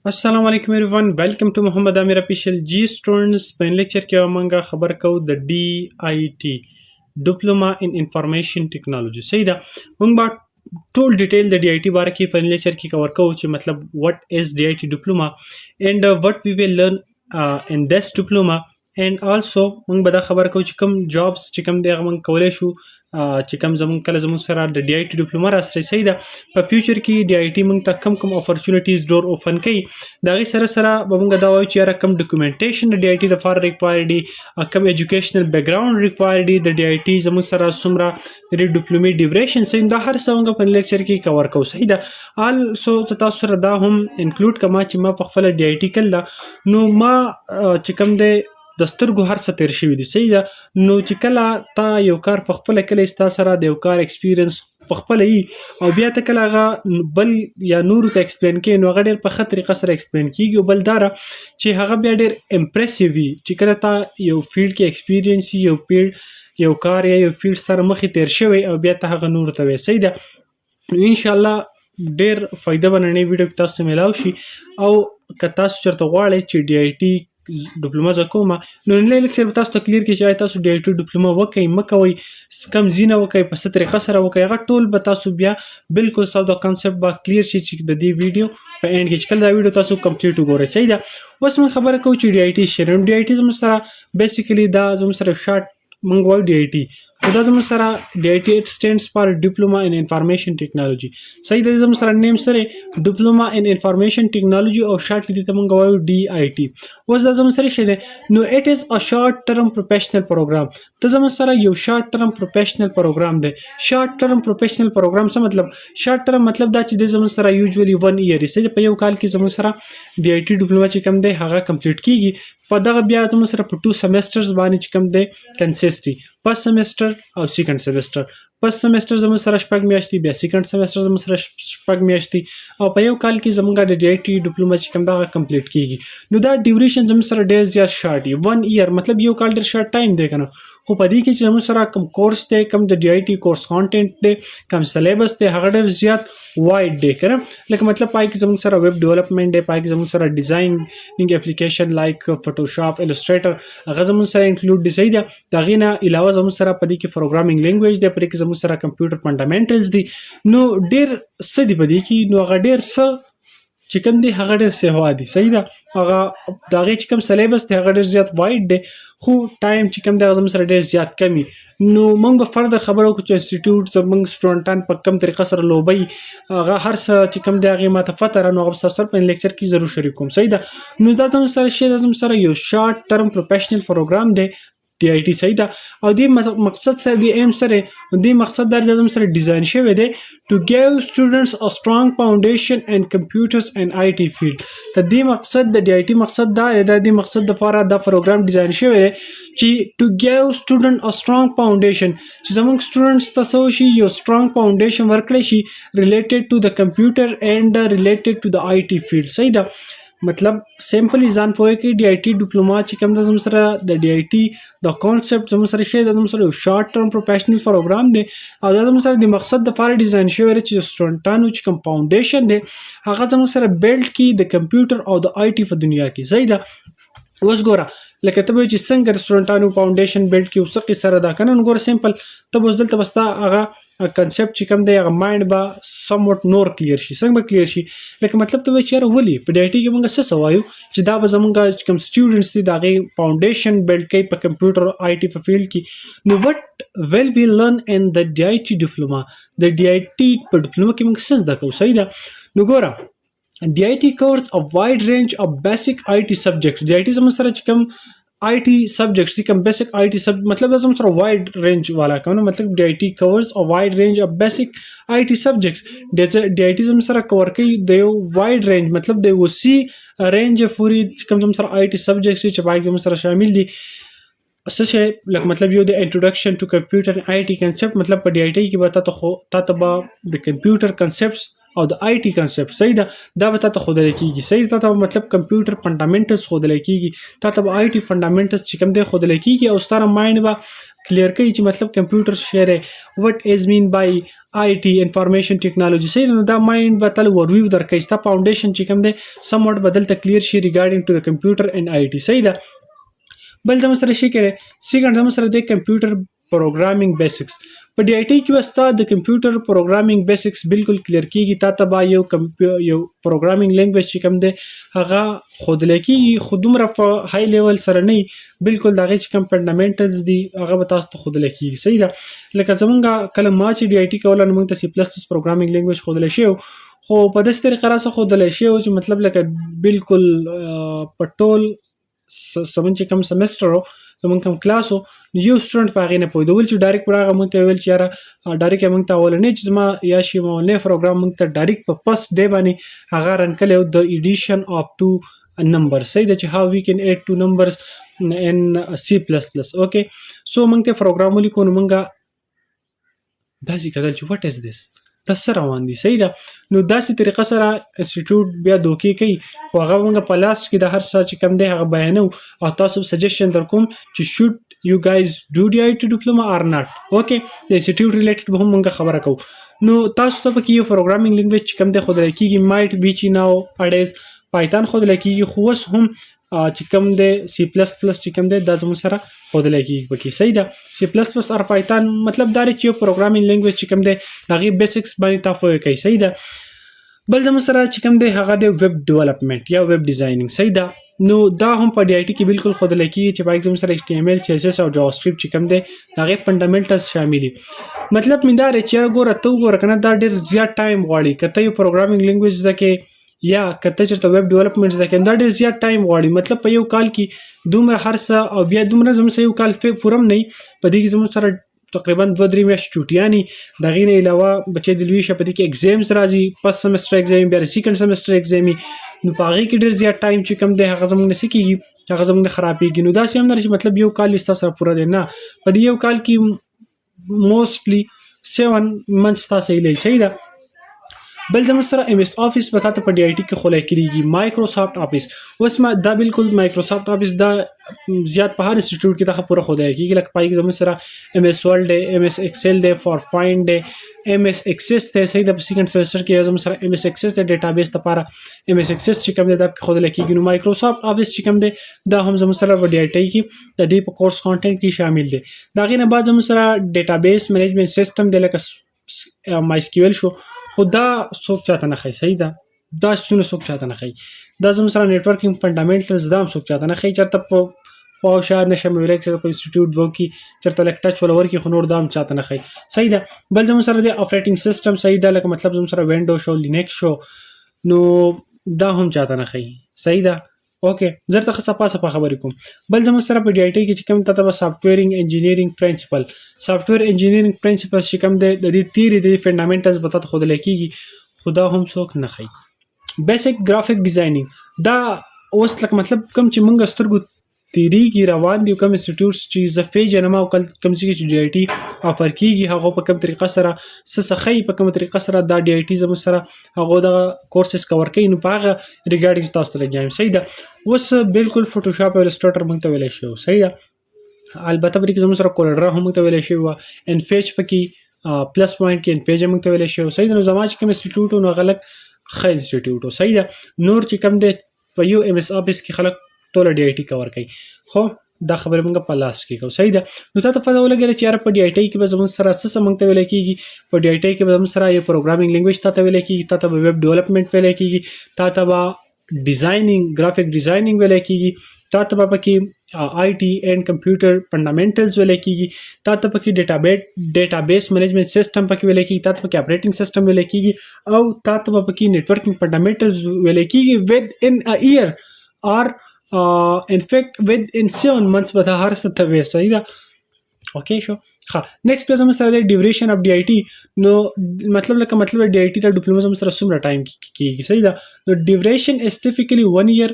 السلام علیکم everyone welcome to محمد عامر official G students په لیکچر کې موږ خبر کوو د DIT ډیپلوما ان انفارمیشن ټیکنالوژي. صحیح ده. موږ به ټول ډیټیل د DIT باره کې په لیکچر کې کور کوو چې مطلب what is DIT diploma and what we will learn in this diploma and also موږ به دا خبر کوو چې کوم جابس چې کوم دی هغه موږ کولی شو چې کوم زموږ سره د DIT ډیپلوما راسره. صحیح ده. په فیوچر کې DIT موږ ته کوم اپورچونټیز ډور اوپن کوي. د هغې سره سره به موږ دا وایو چې یاره کوم ډاکومنټیشن د DIT دپاره ریکوایر دي، کوم ایجوکیشنل بیکګراوند ریکوایر دي د DIT زموږ سره څومره د ډیپلومې ډیوریشن صحیح دا هر څه موږ په لیکچر کې کور کوو. صحیح ده. آلسو زه تاسو سره دا هم انکلوډ کما چې ما په خپله DIT کله نو ما چې کوم دی د سترګو هر څه تیر شوي دي. صحیح ده. نو چې کله تا یو کار په خپله کله ستا سره د یو کار ایکسپیرینس په خپله وي او بیا ته کله هغه بل یا نورو ته ایکسپلین کوي نو هغه ډېر په ښه طریقه سره ایکسپلین کېږي. او بل دا ده چې هغه بیا ډېر امپریسیو وي چې کله تا یو فیلډ کې ایکسپیرینس یو کار یا یو فیلډ سره مخې تیر شوی او بیا ته هغه نورو ته وایي. صحیح ده. نو انشاءالله ډېر فایده به نننۍ ویډیو کې تاسو ته میلاو شي. او که تاسو چېرته غواړئ چې DIT ډیپلوما زه کومه نو نننی لیکچر به تاسو ته کلیر کړي چې آیا تاسو DIT ډیپلوما وکئ مه کوئ، کم ځینه وکئ، په څه طریقه سره وکئ، هغه ټول به تاسو بیا بالکل ستاسو دا کانسیپټ به کلیر شي چې د دې ویډیو په اینډ کې چې کله دا ویډیو تاسو کمپلیټ وګورئ. صحیح ده. اوس موږ خبره کوو چې DIT څه دی. DIT زموږ سره بیسیکلی دا زموږ سره شارټ موږ وایو DIT خو دا زموږ سره DIT it stands for Diploma in Information Technology. صحیح ده. زموږ سره نیم سره ډیپلوما ان انفارمیشن ټیکنالوژي او شارټ دې ته موږ وایو DIT. اوس دا زموږ سره څه دی نو اټ از ا شارټ ټرم پروفیشنل پروګرام. ته زموږ سره یو شارټ ټرم پروفیشنل پروګرام دی. شارټ ټرم پروفیشنل پروګرام څه مطلب؟ شارټ ټرم مطلب دا چې د زموږ سره یوزولي 1 ایئر یې په یو کال کې زموږ سره DIT ډیپلوما چې کوم دی هغه کمپلیټ کیږي. په دغه بیا زموږ سره په 2 سیمسټرز باندې چې کوم دی کنسیسټ دي. فرست سیمسټر او سیکنډ سیمسټر. فرست سیمسټر زموږ سره 6 میاشتې، بیا سیکنډ سیمسټر زموږ سره 6 میاشتې او په یو کال کې زموږ د DIT ډیپلوما چې کوم دا کمپلیټ کیږي. نو دا ډیوریشن زموږ سره ډېر زیات شارټ وي. 1 ایئر مطلب یو کال ډېر شارټ ټایم دی کنه. خو په دې کې چې زموږ سره کوم کورس دی، کوم د DIT کورس کانټینټ دی، کوم سلیبس دی هغه ډېر زیات وایډ دی کنه. لکه مطلب پای کې زموږ سره ویب ډیولپمنٹ دی، پای کې زموږ سره ډیزاینینګ اپلیکیشن لایک فوټوشاپ، السټریټر هغه زموږ سره انکلوډ دي. صحیح ده. د هغې نه علاوه زموږ سره په دې کې پروګرامینګ لینګویج دی، په دې کې زموږ سره کمپیوټر فنډامنټلز دي. نو ډېر څه دي په دې کې نو هغه ډېر څه چې کوم دی هغه ډېر سیوا دي. صحیح ده. هغه د هغې چې کوم سلیبس دی هغه ډېر زیات وایډ دی خو ټایم چې کوم دی هغه زموږ سره ډېر زیات کم وي. نو موږ به فردر خبره وکړو چې انسټیټیوټ زموږ سټوډنټان په کوم طریقه سره لوبوي هغه هر څه چې کوم دی هغې ما ته پته نو هغه به ستاسو سره په لیکچر کې ضرور شریک کوم. صحیح ده. نو دا زموږ سره شی دا زموږ سره یو شارټ ټرم پروفیشنل پروګرام دی DIT. صحیح ده. او دې مقصد سره د ایم سره دې مقصد دا زموږ سره ډیزاین شوی دی to give students a strong foundation in computers and IT field. ته دې مقصد د DIT مقصد دا دی، د دې مقصد لپاره دا پروګرام ډیزاین شوی دی چې to give student a strong foundation چې زموږ سټوډنټس ته څه شي یو strong foundation ورکړی شي related to the computer and related to the IT field. صحیح ده. مطلب سمپلی ځان پوهه کې DIT ډیپلوما چې کوم د زموږ سره د DIT د کانسیپټ زموږ سره شی د زموږ سره یو شارټ ټرم پروفیشنل پروګرام دی او دا زموږ سره د مقصد لپاره ډیزاین شوی دی چې سټوډنټانو چې کوم فاونډیشن دی هغه زموږ سره بیلډ کړي د کمپیوټر او د IT په دنیا کې. صحیح ده. اوس ګوره لکه ته به چې څنګه د سټوډنټانو فاونډیشن بیلډ کړي اوس څه سره دا کنه نو ګوره سمپل ته به اوس دلته به ستا هغه کنسیپټ چې کوم دی هغه مایند به سم وټ نور کلیر شي. څنګه به کلیر شي؟ لکه مطلب ته به چې یاره ولې په DIT کې موږ څه وایو چې دا به زموږ کوم سټوډنټس دي د هغې فاونډیشن بیلډ کوي په کمپیوټر او IT په فیلډ کې. نو وټ ویل وی لرن ان د DIT ډیپلوما. د DIT په ډیپلوما کې موږ څه زده کوو. صحیح ده. نو ګوره DIT covers a wide range of basic IT subjects. DIT زموږ سره چې کوم IT subjects دي کوم basic IT subject مطلب دا زموږ سره wide range والا کوم مطلب DIT covers a wide range of basic IT subjects. DIT زموږ سره کور کوي د یو wide range مطلب د وسیع رینج پورې چې کوم زموږ سره IT subjects چې پای کې زموږ سره شامل دي. څه شی لکه مطلب یو د انټروډکشن ټو کمپیوټر IT کنسیپټ مطلب په DIT کې به تا ته به د کمپیوټر کنسیپټس او د آی ټي کنسپټ صحیح ده دا به تاسو خودل کیږي صحیح ده ته مطلب کمپیوټر فندامنټلز خودل کیږي تاسو آی ټي فندامنټلز چې کوم دی خودل کیږي او ستاره مایند به کلیر کوي چې مطلب کمپیوټر شیره وات از مین بای آی ټي انفارمیشن ټیکنالوژي صحیح نو دا مایند به تل ورویو درکې ستا فاونډیشن چې کوم دی سم وټ بدل ته کلیر شي ریګارډینګ ټو د کمپیوټر ان آی ټي صحیح ده بل زموږ سره شي کړي سیکنډ زموږ سره د کمپیوټر پروګرامینګ بیسکس په ډي آی ټي کې وستا د کمپیوټر پروګرامینګ بیسکس بالکل کلیر کیږي تا ته با یو پروګرامینګ لینګویج چې کوم دی هغه خود لکی خودمره په های لیول سره نه بالکل دغه چې کوم فندامنټلز دي هغه به تاسو ته خود لکی صحیح ده لکه زمونږ کله ما چې ډي آی ټي کوله نو موږ ته سی پلس پلس پروګرامینګ لینګویج خود لشي خو په داسې طریقه را څخه خود لشي او چې مطلب لکه بالکل په ټول سمون چې کوم سمستر زمون کوم کلاس یو سټوډنټ پاغې نه پوهیدل چې ډایرکټ پراغه مونږ ته ویل چې یاره ډایرکټ مونږ ته ولنه چې ما یا شی مولنه پروګرام مونږ ته ډایرکټ په فرست ډے باندې هغه رن کړو د ایډیشن اف ټو نمبر صحیح ده چې how we can add two numbers in C++ okay so مونږ ته پروګرام ولیکو نو مونږه داسې کړل چې what is this د سره روان دي صحیح ده نو داسې طریقه سره انسټیټیوټ بیا دوکې کوي خو هغه موږ په لاست کې د هر څه چې کم دی هغه بیانو او تاسو سجیشن درکوم چې should you guys do DIT diploma or not okay د انسټیټیوټ ریلیټډ به هم موږ خبره کوو نو تاسو ته پکې یو پروګرامینګ لینګویج چې کم دی خو د کېږي might be چې now اډیز پایتون خو د کېږي خو اوس هم چې کوم دی سی پلس پلس چې کوم دی دا زموږ سره خودل کېږي پکې صحیح ده سی پلس پلس او پایتون مطلب دا چې یو پروګرامینګ لینګویج چې کوم دی هغه بیسکس باندې تاسو کوي صحیح ده بل زموږ سره چې کوم دی هغه د ویب ډیولپمنٹ یا ویب ډیزاینینګ صحیح ده نو دا هم په ډي آی ټي کې بالکل خودل کېږي چې په ایگزام سره HTML CSS او جاوا سکرپټ چې کوم دی هغه فندامنټلز شامل دي مطلب میندا چې ګوره ته ګوره کنه دا ډیر زیات ټایم غواړي کته یو پروګرامینګ لینګویج زده یا کته چې ویب ډیولپمنٹ ځکه دا ډیر زیات ټایم غواړي مطلب په یو کال کې دومره هرڅه او بیا دومره زموږ سره یو کال پورم نه په دې کې زموږ سره تقریبا 2-3 میاشتې چټیانی دغه نه علاوه بچي د لوي شپه کې ایگزامز راځي پس سمستر ایگزام بیا سیکنډ سمستر ایگزام نو پاره کې ډیر زیات ټایم چې کم دی هغه زموږ نسی کیږي هغه زموږ خرابېږي نو دا سم نه مطلب یو کال لستا سره پوره دی نه په دې یو کال کې موستلی 7 منث تاسو یې صحیح ده بل زموږ سره ام اس افیس په تاسو په ډي آی ټي کې خولای کیږي مایکروسافټ افیس اوس ما دا بالکل مایکروسافټ افیس دا زیات په هر انسټیټیوټ کې دا پوره خولای کیږي لکه پای کې زموږ سره ام اس ورلد ام اس ایکسل دی فور فایند دی ام اس ایکسس ته صحیح د سیکنډ سمستر کې زموږ سره ام اس ایکسس د ډیټابیس لپاره ام اس ایکسس چې کوم دی دا خولای کیږي نو مایکروسافټ افیس چې کوم دی دا هم زموږ سره په ډي آی ټي کې د دې په کورس کانټینټ کې شامل دی دا غینه بعد زموږ سره ډیټابیس مینجمنت سیستم دی لکه مای اس کیو ایل شو خو دا څوک چاته نه خي صحیح ده دا څونه څوک چاته نه خي دا زموږ سره نتورکینګ فندامنټلز دا څوک چاته نه خي چرته په خو شاید نشم ویل چې په انسټیټیوټ وو کې چرته لک ټچ ولور کې خنور دام چاته نه خي صحیح ده بل زموږ سره د اپریټینګ سیستم صحیح ده لکه مطلب زموږ سره وینډو شو لینکس شو نو دا هم چاته نه خي صحیح ده اوکې زه ته صفه خبرې کوم بل زموږ سره په ډي آی ټي کې چې کوم ته سافټویرینګ انجینیرینګ پرنسپل سافټویر انجینیرینګ پرنسپل چې کوم د دې تیری د فندامنټلز به تاسو خود لکېږي خدا هم څوک نه خي بیسیک گرافیک ډیزاینینګ دا اوس لکه مطلب کوم چې مونږ سترګو تیری کی روان دي کوم انسټیټیوټس چې زفې جنما او کوم چې ډي آی ټي افر کیږي هغه په کوم طریقه سره سخی په کوم طریقه سره دا ډي آی ټي زموږ سره هغه د کورسز کور کوي نو پاغه ریګارډینګ تاسو ته راځم صحیح ده اوس بالکل فوټوشاپ او الستریټر موږ ته ویل شي صحیح ده البته په دې کې زموږ سره کولر هم ته ویل شي ان فیچ پکې پلس پوینټ کې ان پیج موږ ته ویل شي صحیح ده نو زموږ کوم انسټیټیوټ نو غلط خې انسټیټیوټ صحیح ده نور چې کوم د په یو ام اس افیس کې خلک ټول ډي آی ټي کور کوي خو دا خبره موږ په لاس کې کوو صحیح ده نو تاسو په ولګره چې یاره په ډي آی ټي کې به زموږ سره څه موږ ته ویل کېږي په ډي آی ټي کې به زموږ سره یو پروګرامینګ لینګویج ته ویل کېږي تاسو به ویب ډیولپمنٹ ویل کېږي تاسو به ډیزاینینګ گرافیک ډیزاینینګ ویل کېږي تاسو به پکې آی ټي اینڈ کمپیوټر فندامنټلز ویل کېږي تاسو پکې ډیټابیس مینجمنت سیستم پکې ویل کېږي تاسو پکې اپریټینګ سیستم ویل کېږي او تاسو به پکې نتورکینګ فندامنټلز ویل کېږي ود ان ا ایئر اور in fact within 7 months به هر څه ته وې صحیح ده اوکې شو ها نیکسټ پیج هم سره د ډیوریشن اف ډي آی ټي نو مطلب ډي آی ټي ته ډیپلوما هم سره څومره ټایم کیږي صحیح ده نو ډیوریشن از ټیپیکلی 1 year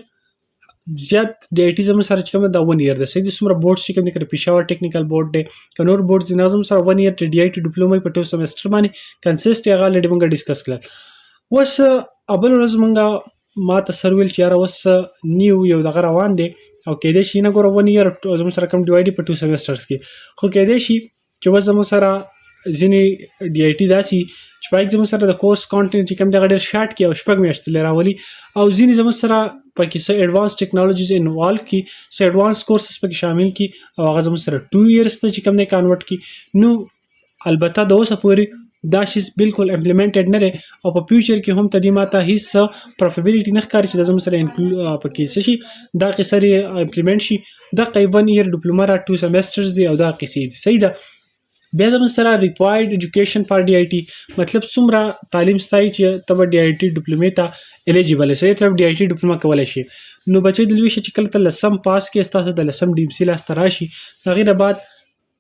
زیات ډي آی ټي زموږ سره چې کوم دا 1 year ده صحیح ده څومره بورډ چې کوم د پېښور ټیکنیکل بورډ دی کنور بورډ د نظم سره 1 year ډي آی ټي ډیپلوما په ټول سمستر باندې کنسست هغه لډ موږ ډیسکس کړل اوس ابل ورځ مونږه ما ته سر ویل چې یاره اوس نیو یو دغه روان دی او کېدای شي نه ګوره 1 year زموږ سره کم ډیوایډ په 2 سیمسټرز کې خو کېدای شي چې اوس زموږ سره ځینې ډي آی ټي داسي چې پای زموږ سره د کورس کانټینټ چې کم دی ډېر شارټ کې او شپږ میاشتې لري راولي او ځینې زموږ سره پکې څه ایڈوانس ټیکنالوژیز انوالو کی څه ایڈوانس کورسز پکې شامل کی او هغه زموږ سره 2 years ته چې کم دی کنورټ کی نو البته د اوسه پورې دا شیز بالکل امپلیمنټډ نه لري او په فیوچر کې هم تدې ماته هیڅ پروفیبلیټی نه ښکاري چې د زموږ سره پکې څه شي دا قصري امپلیمنټ شي د قیبن ایر ډیپلوما را 2 سیمسټرز دی او دا قصې دي صحیح ده بیا زموږ سره ریکوایرډ ایجوکیشن فار ډي آی ټي مطلب څومره تعلیم ستای چې تب ډي آی ټي ډیپلومې ته الیجیبل شي تر ډي آی ټي ډیپلوما کولای شي نو بچي د لوي چې کله تل سم پاس کې استاسه د لسم ډي سی لاس تراشي هغه بعد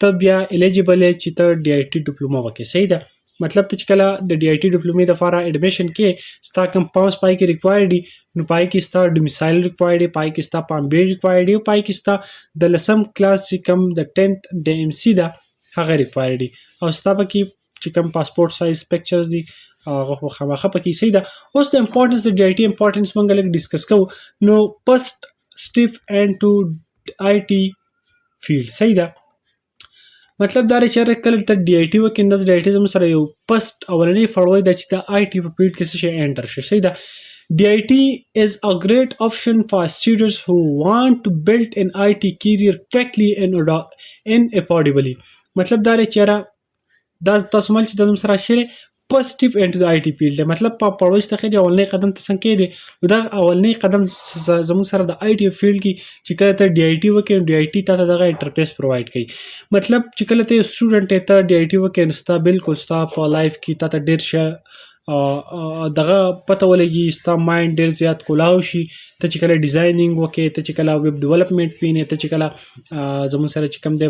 ته بیا الیجیبل چې ته ډي آی ټي ډیپلوما وکې صحیح ده مطلب ته چې کله د ډي آی ټي ډیپلومې د فارا اډمیشن کې ستا کم پاس پای کې ریکوایرډ دي نو پای کې ستا ډومیسایل ریکوایرډ دی پای کې ستا پام بی ریکوایرډ دی پای کې ستا د لسم کلاس چې کم د 10th د ام سی دا هغه ریکوایرډ دی او ستا پکې چې کم پاسپورت سایز پکچرز دي هغه خامخه پکې صحیح ده اوس د امپورټنس د ډي آی ټي امپورټنس مونږ لږ ډیسکس کوو نو فرست سټیپ اینڈ ټو آی ټي فیلډ صحیح ده مطلب دا چې کله ته ډي آی ټي وکې نو ډي آی ټي زموږ سره یو فرست اولنی فړوي د چې د آی ټي په فیلډ کې څه شي انټر شي صحیح ده DIT is a great option for students who want to build an IT career quickly and affordably مطلب دا چې دا تاسو مل چې د سره شریک پوزټیو انټو د آی ټي فیلډ دی مطلب په پړوش ته کې اولنی قدم ته څنګه دی دا اولنی قدم زموږ سره د آی ټي فیلډ کې چې کله ته ډي آی ټي وکې ډي آی ټي ته دغه انټرفیس پرووایډ کوي مطلب چې کله ته سټوډنټ ته ډي آی ټي وکې نو ستا بالکل ستا په لایف کې ته ډیر شه دغه پته ولګي ستا مایند ډیر زیات کولاو شي ته چې کله ډیزاینینګ وکې ته چې کله ویب ډیولپمنٹ وینې ته چې کله زموږ سره چې کوم دی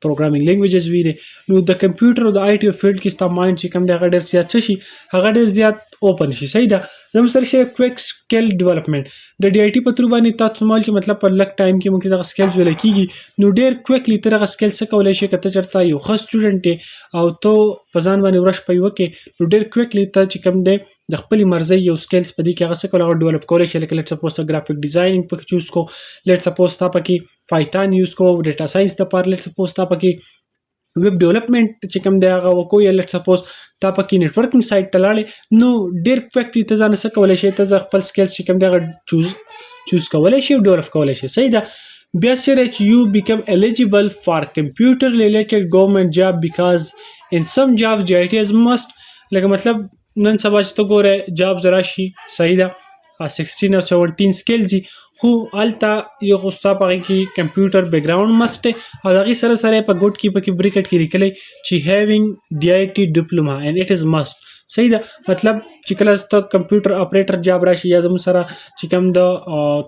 پروګرامینګ لینګویجز وینې نو د کمپیوټر او د آی ټي فیلډ کې ستا مایند چې کوم دی هغه ډیر زیات شي هغه ډیر زیات اوپن شي صحیح ده زموږ سره شي کویک سکل ډیولپمنٹ د ډي آی ټي په تر باندې تاسو مال چې مطلب په لک ټایم کې ممکن دغه سکل جوړ کیږي نو ډیر کویکلی تر هغه سکل څه کولای شي کته چرته یو خاص سټوډنټ او ته په ځان باندې ورش پي وکې نو ډیر کویکلی ته چې کوم دی د خپل مرزي یو سکلز په دې کې هغه څه کولای ډیولپ کولای شي لکه لیټس سپوز ګرافیک ډیزاینینګ په چوز کو لیټس سپوز تا پکې پایتون یوز کو ډیټا ساينس د پر لیټس سپوز تا پکې ویب ډیولپمنٹ چې کوم دی هغه وکړو یا لیټس سپوز تا پکې نتورکینګ سایت ته لاړې نو ډیر کویکلی ته ځان څه کولای شي ته خپل سکلز چې کوم دی هغه چوز کولای شي ډیولپ کولای شي صحیح ده بیا سره چې you become eligible for computer related government job because in some jobs DIT is must لکه مطلب نن سبا چې ته ګوره جاب راشي صحیح ده 16 او 17 سکلز خو التا یو خوستا پغې کې کمپیوټر بیک گراوند مست او دغه سره سره په ګوت کې پکې بریکټ کې لیکلې چې having DIT diploma and it is must صحیح ده مطلب چې کله ته کمپیوټر اپریټر جاب راشي یا زموږ سره چې کوم د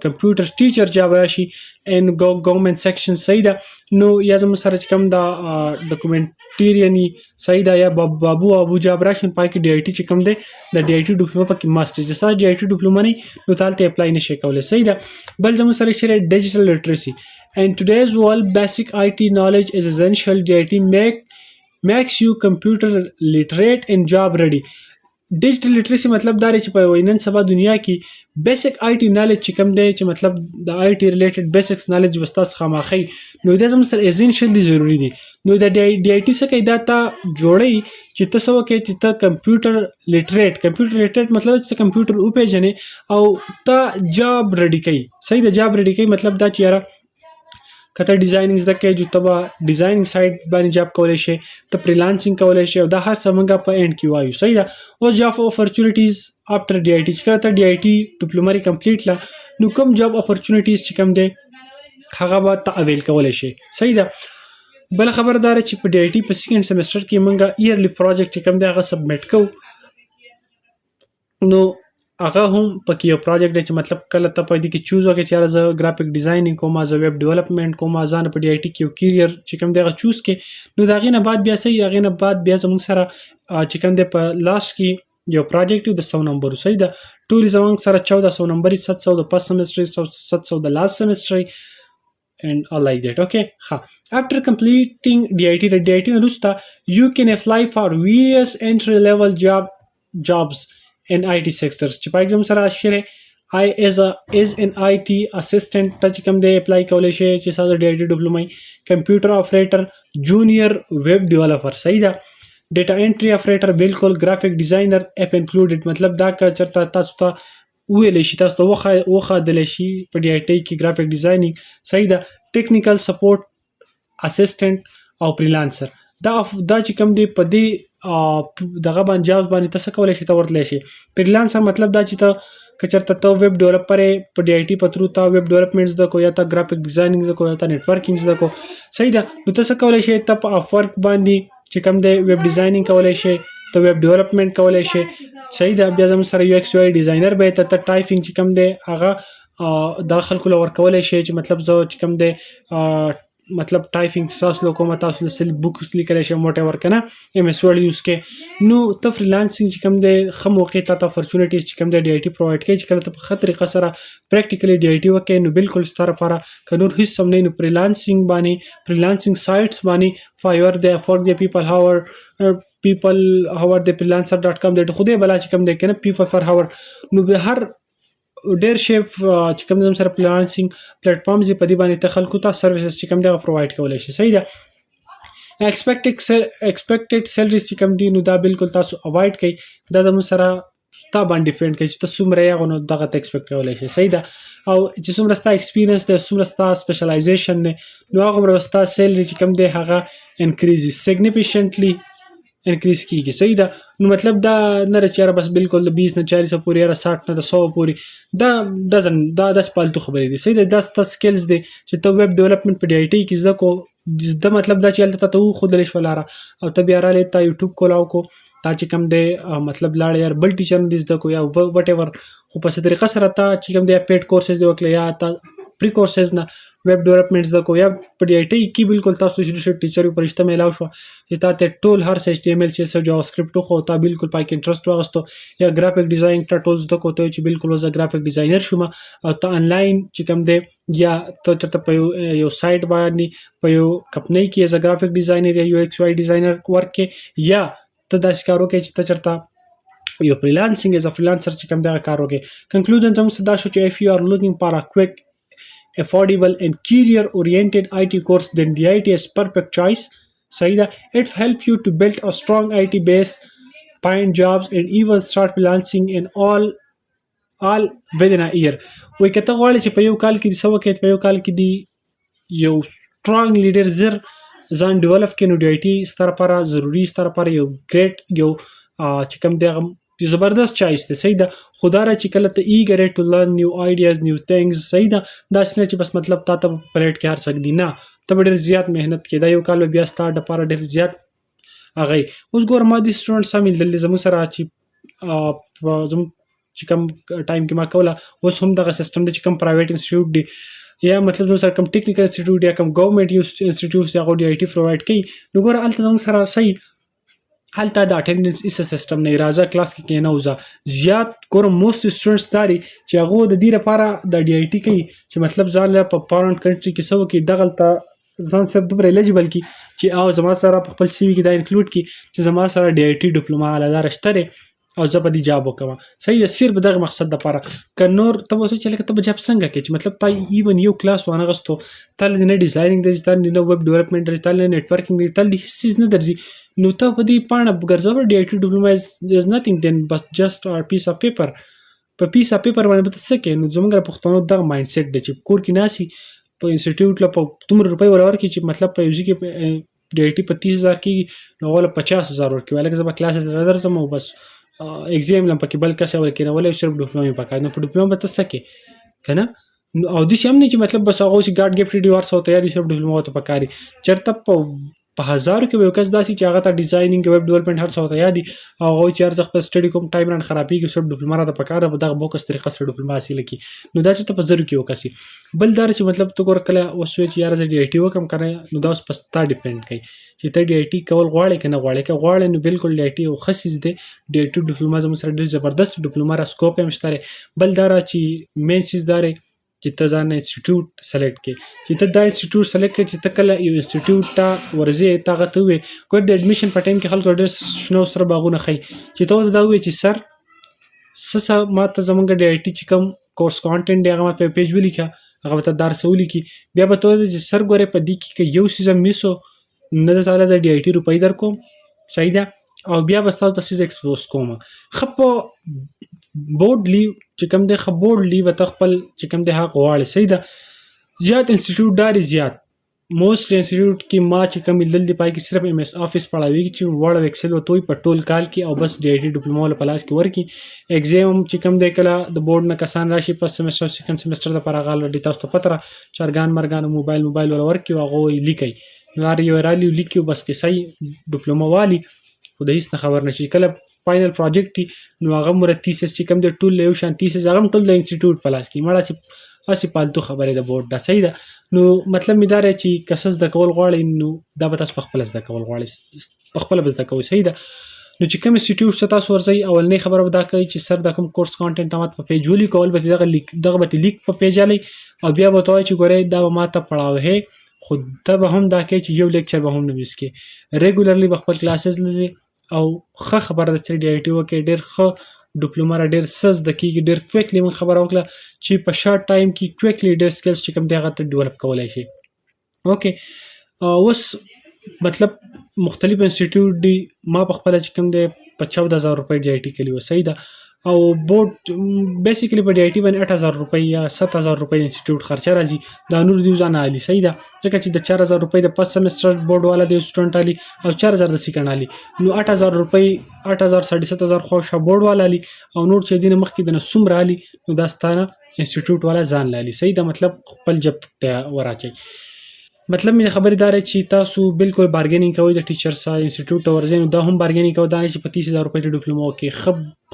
کمپیوټر ټیچر جاب راشي ان ګورنمنت سیکشن صحیح ده نو یا زموږ سره چې کوم د ډاکومنټریانی صحیح ده یا بابو ابو جاب راشي پای کې DIT چې کوم دی د DIT ډیپلوما پکې ماستر جسا DIT ډیپلوما نه نو تالته اپلای نشي کولای صحیح ده بل زموږ سره شری ډیجیټل لټریسي and today's world basic IT knowledge is essential DIT makes you computer literate and job ready ډیجیټل لټریسي مطلب دا چې په وینن سبا دنیا کې بیسیک آی ټي نالج چې کوم دی چې مطلب د آی ټي ریلیټډ بیسکس نالج وستاس خامخي نو دا زموږ سره ایسنشل دي ضروری دي نو د ډي آی ټي څخه دا تا جوړي چې تاسو کې چې ته کمپیوټر لیټریټ مطلب چې کمپیوټر او پیژنې او ته جاب ریډي کوي صحیح د جاب ریډي کوي مطلب دا چې یاره کته ډیزاینینګ زده کې جو تبا ډیزاینینګ سایت باندې جاب کولای شي ته فریلانسینګ کولای شي او دا هر څه موږ په اند کې وایو صحیح ده او جاب اپورچونټیز افټر ډي آی ټي چې کله ته ډي آی ټي ډیپلوما کمپلیټ لا نو کوم جاب اپورچونټیز چې کوم دی هغه به ته اویل کولای شي صحیح ده بل خبردار چې په ډي آی ټي په سیکنډ سیمستر کې موږ ایرلی پروجیکټ چې کوم دی هغه سبمیټ کوو نو هغه هم پکې یو پروجیکټ دی چې مطلب کله ته په دې کې چوز وکړې چې زه ګرافیک ډیزاینینګ کوم زه ویب ډیولپمنٹ کوم ځان په ډي آی ټي کې یو کیریئر چې کوم دی هغه چوز کې نو دا غینه بعد بیا صحیح غینه بعد بیا زموږ سره چې کوم دی په لاست کې یو پروجیکټ د 100 نمبر صحیح ده ټول زموږ سره 1400 نمبر 700 د پس سیمستر 700 د لاست سیمستر and all like that okay after completing DIT Rusta you can apply for various entry level jobs in IT sectors چې په ایگزام سره شره I is an IT assistant ته چې کوم دی اپلای کولای شي چې ساده ډي آی ټي ډیپلوما کمپیوټر اپریټر جونیئر ویب ډیولپر صحیح ده ډیټا انټری اپریټر بالکل گرافیک ډیزاینر اپ انکلوډډ مطلب دا که چرته تاسو ته ویل شي تاسو ته وخه دل شي په ډي آی ټي کې گرافیک ډیزاینینګ صحیح ده ټیکنیکل سپورټ اسسټنټ او فریلانسر دا چې کوم دی په دې دغه باندې جاز باندې تاسو کولای شئ ته ورتلی شي فریلانسر مطلب دا چې ته کچرته ته ویب ډیولپر په ډي آی ټي په تھرو تا ویب ډیولپمنټ زده کو یا تا گرافیک ډیزاینینګ زده کو یا تا نتورکینګ زده کو صحیح ده نو تاسو کولای شئ ته په افورک باندې چې کوم دی ویب ډیزاینینګ کولای شئ ته ویب ډیولپمنټ کولای شئ صحیح ده بیا زموږ سره یو ایکس یو آی ډیزاینر به ته ټایپینګ چې کوم دی هغه دا خلکو لور کولای شي چې مطلب زه چې کوم دی مطلب ټایپینګ تاسو له کومه تاسو له سل بوکس لیکلی شئ وټ ایور کنه ایم اس ورډ یوز کې نو ته فریلانسینګ چې کوم دی ښه موقع ته اپورچونټیز چې کوم دی ډي آی ټي پرووایډ کوي چې کله ته په ښه طریقه سره پریکټیکلی ډي آی ټي وکړې نو بالکل ستا لپاره که نور هېڅ هم نه نو فریلانسینګ باندې سایټس باندې فایور دی افورک دی people hour د freelancer.com د خدای بلا چې کوم دی کنه people per hour نو به هر ډیر شی چې کوم زم سره فریلانسینګ پلیټ فارمز په دې باندې ته خلکو ته سرویسز چې کوم دی پرووایډ کولای شي صحیح ده ایکسپیکټډ سیلریز چې کوم دی نو دا بالکل تاسو اوایډ کړئ دا زموږ سره ستا باندې ډیپینډ کوي چې ته څومره یې غو نو دغه ته ایکسپیکټ کولای شي صحیح ده او چې څومره ستا ایکسپیرینس دی څومره ستا سپیشلایزیشن دی نو هغه عمر ستا سیلری چې کوم دی هغه انکریزز سیګنیفیشنټلی انکریز کیږي صحیح ده نو مطلب دا نه رچاره بس بالکل 20 نه 400 پورې یا 60 نه 100 پورې دا د پالتو خبرې دي صحیح ده دا ست سکلز دي چې ته ویب ډیولپمنٹ په ډي آی ټي کې زده کو د مطلب دا چې الته ته خو دلش ولاره او ته بیا را لته یوټیوب کولاو کو تا چې کوم دی مطلب لاړ یار بل ټیچر نه زده کو یا وټ ایور خو په طریقه سره تا چې کوم دی پیډ کورسز دی وکړه یا تا پری کورسز نه ویب ډیولپمنټ زده کو یا په ډي آی ټي کې بالکل تاسو شروع ټیچر په رشتہ ملاو شو چې تا ته ټول هر څه ایچ ټی ام ال چې جاوا سکرپټ خو تا بالکل پای کې انټرست واغستو یا گرافیک ډیزاین ته ټولز د کوته چې بالکل وز گرافیک ډیزاینر شوم او ته انلاین چې کوم دی یا ته چرته په یو سایت باندې په یو کمپنی کې از گرافیک ډیزاینر یا یو ایکس وائی ډیزاینر ورک کې یا ته داسې کارو کې چې ته چرته یو فریلانسینګ از ا فریلانسر چې کوم دی کارو کې کنکلوژن زموږ صدا شو چې اف یو ار لوکینګ فار ا کویک affordable and career oriented IT course then DIT is perfect choice صحیح ده it help you to build a strong IT base find jobs and even start freelancing in all within a year وای کته غواړي چې په یو کال کې سو کې په یو کال کې دی یو strong leader زر ځان ډیولپ کینو ډي آی ټي ستر لپاره ضروری ستر لپاره یو ګریټ یو چې کوم دی زبردست چایس دی صحیح ده خدای چې کله ته ایګر ټو لرن نیو آیډیاز نیو ثینګز صحیح ده دا څنګه چې بس مطلب تا ته پلیټ کې هر څه دی نه ته ډېر زیات مهنت کې دا یو کال بیا ستارټ لپاره ډېر زیات هغه اوس ګور ما دي سټوډنټس هم دلته زمو سره چې زمو چې کوم ټایم کې ما کوله اوس هم دغه سیستم دی چې کوم پرایویټ انسټیټیوټ دی یا مطلب زمو سره کوم ټیکنیکل انسټیټیوټ یا کوم ګورنمنت انسټیټیوټس یا ډي آی ټي پرووایډ کوي نو ګور الته زمو سره صحیح هلته د اټینډنس ایس سیستم نه راځه کلاس کې نه وځه زیات ګورم موست سټوډنټس داري چې هغه د دې لپاره د ډي آی ټي کوي چې مطلب ځان له په فارن کنټری کې سو کې دغلطه ځان سره دومره الیجیبل کی چې او زما سره په خپل سی وی کې دا انکلوډ کی چې زما سره ډي آی ټي ډیپلوما اعلی رشته او زه به دي جاب وکم صحیح ده صرف دغه مقصد لپاره ک نور ته وسو چې لکه ته جاب څنګه کې چې مطلب تا ایون یو کلاس وانه غستو تل نه ډیزاینینګ ډیجیټل نه ویب ډیولپمنٹ ډیجیټل نه نتورکینګ ډیجیټل هیڅ چیز نه درځي نو ته په دې پاڼه ګرځو ډي آی ټي ډیپلوما از نثینګ دین بس جست ا پیس اف پیپر په پیس اف پیپر باندې به څه کې نو زمونږ پښتنو دغه مایند سیټ دی چې کور کې ناسي په انسټیټیوټ لا په تومره روپۍ ورور کې چې مطلب په یوزي کې ډي آی ټي په 30000 کې نو ول 50000 ورکې ولکه زما کلاسز درځم او بس ایگزام لم پکې بل کس ول کېنه ولې صرف ډیپلوما پکې نو په ډیپلوما به تاسو کې کنه او د شي هم نه چې مطلب بس هغه چې ګارد ګیفټ ډیورس هوته یا د صرف ډیپلوما ته پکاري چرته په هزار کې یو کس داسي چې هغه ته ډیزاینینګ ویب ډیولپمنٹ هر څه هوته یا دي هغه چې هر ځخ په سټډي کوم ټایم ران خرابېږي صرف ډیپلوما را ته پکاره به دغه بوکس طریقه سره ډیپلوما حاصل کی نو دا چې ته په زرو کې وکاسي بل دار چې مطلب تو ګور کله وسوي چې یار ز ډي آی ټي وکم کنه نو دا اوس پستا ډیپند کوي چې ته ډي آی ټي کول غواړې کنه غواړې نو بالکل ډي آی ټي او خصیز دی ډي آی ټي ډیپلوما زموږ سره ډېر زبردست ډیپلوما را سکوپ هم شته بل دار چې مین سیز دار چې ته ځان انسټیټیوټ سلیکټ کړې چې ته دا انسټیټیوټ سلیکټ کړې چې ته کله یو انسټیټیوټ ته ورځې تا غته وي کو د اډمیشن په ټایم کې خلک ډېر شنو سره باغونه خي چې ته دا وې چې سر څه ماته زمونږ د آی ټي چې کوم کورس کانټینټ دی هغه ماته په پیج ولیکه، هغه به ته درس ولیکي، بیا به ته وایې چې سر ګورې په دې کې که یو څیز هم میس و نه درته د ډي آی ټي روپۍ در کوم، صحیح ده، او بیا به ستاسو ته څیز ایکسپوز کوم. ښه په بورډلی چې کوم دی ښه بورډلی به ته خپل چې کوم دی حق غواړې، صحیح ده. زیات انسټیټیوټ ډارې زیات موسټلی انسټیټیوټ کې ما چې کوم لیدل دی پای کې صرف ایم ایس افس پړاویږي چې ورډ او ایکسل ورته وایي په ټول کال کې، او بس ډي آی ټي ډپلوما له په لاس کې ورکړي. ایګزام چې کوم دی کله د بورډ نه کسان راشي فرست سیمسټر او سیکنډ سیمسټر دپاره هغه الرډي تاسو ته پته ده چرګان مرګان موبایل ولا ورکړي او هغه وایي لیکئ، نو هر یو رالي لیکي او بس کیسه ډپلوما والي خو د هېڅ نه خبر نشي. کله فاینل پروجیکټ نو هغه مو تیسس چې کوم دی ټول یو شان تیسس هغه هم ټول د انسټیټیوټ په لاس کې مړه هسې پالتو خبرې د بورډ ده، صحیح ده. نو مطلب مې دا دی چې که څه زده کول غواړئ نو دا به تاسو پخپله زده کول غواړئ، پخپله به زده کوئ، صحیح ده. نو چې کوم انسټیټیوټ ته تاسو ورځئ اولنۍ خبره به دا کوئ چې سر دا کوم کورس کانټینټ ماته په پیج ولیکو، البته دغه به لیک په پیج الئ او بیا به ورته وایئ چې ګورئ دا به ماته پړاو خو ته به هم دا کوې چې یو لیکچر به هم نه میس کړې، ریګولرلی به خپل کلاسز لځې او ښه خبره ده چې ډي آی ټي وکړې، ډېر ښه ډپلوما را ډېر څه زده کېږي، ډېر کویکلی موږ خبره وکړه چې په شارټ ټایم کې کویکلی ډېر سکلز چې کوم دی هغه ته ډیولپ کولی شي. اوکې اوس مطلب مختلف انسټیټیوټ دي، ما په خپله چې کوم دی په 14,000 روپۍ ډي آی ټي کلي وه، صحیح ده، او بورډ بیسیکلی په ډي آی ټي باندې 8,000 روپۍ یا 7,000 روپۍ انسټیټیوټ خرچه راځي، دا نور دیو ځان عالي، صحیح ده، ځکه چې د 4,000 روپۍ د فرست سیمسټر بورډ والا دی سټوډنټ عالي او 4,000 د سیکنډ عالي، نو 8,000 روپۍ 8,000 7,500 خو شا بورډ والا عالي او نور چې دینه مخکې د نه څومره عالي نو دا ستانه انسټیټیوټ والا ځان لالي، صحیح ده، مطلب خپل جب ته وراچي. مطلب مې خبرې دا دی چې تاسو بالکل بارګینینګ کوئ د ټیچر سره انسټیټیوټ ته ورځئ نو دا هم بارګینینګ کوئ، دا نه چې په 30,000 روپۍ د ډپلوما وکړئ،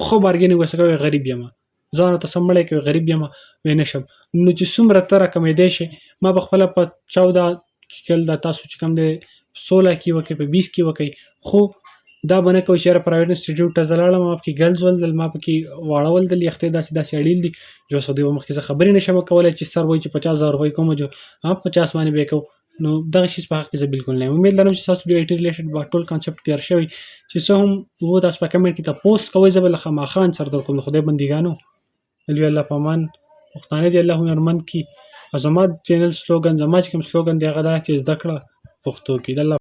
خو بارګینینګ ورسره کوئ، غریب یم ځان ورته سم مړی کوي غریب یم وی نشم، نو چې څومره ته راکمیدی شي ما به خپله په 14 کې کل دا تاسو چې کوم دی 16 کې وکړئ په 20 کې وکړئ، خو دا به نه کوئ چې یاره پرایویټ انسټیټیوټ ته زه لاړم ما پکې ګرلز ولدل ما پکې واړه ولدل یختې داسې اړیل دي جو سعودي به مخکې زه خبرې نشم کولی چې سر وایي چې 50,000 روپۍ کوم جو 50 باندې به یې کوو، نو دغه شیز په حق کې زه بالکل نه یم. امید لرم چې تاسو ډي آی ټي ریلیټډ به ټول کانسپټ تیار شوی چې څه هم و تاسو په کمنټ کې ته پوسټ کوئ، زه به له خامخا انسر در کوم. د خدای بندګانو د لوی الله په امان، پښتانه دي الله هنرمند کړي، او زما چینل سلوګن زما چې کوم سلوګن دی هغه دا چې زده کړه پښتو کې د الله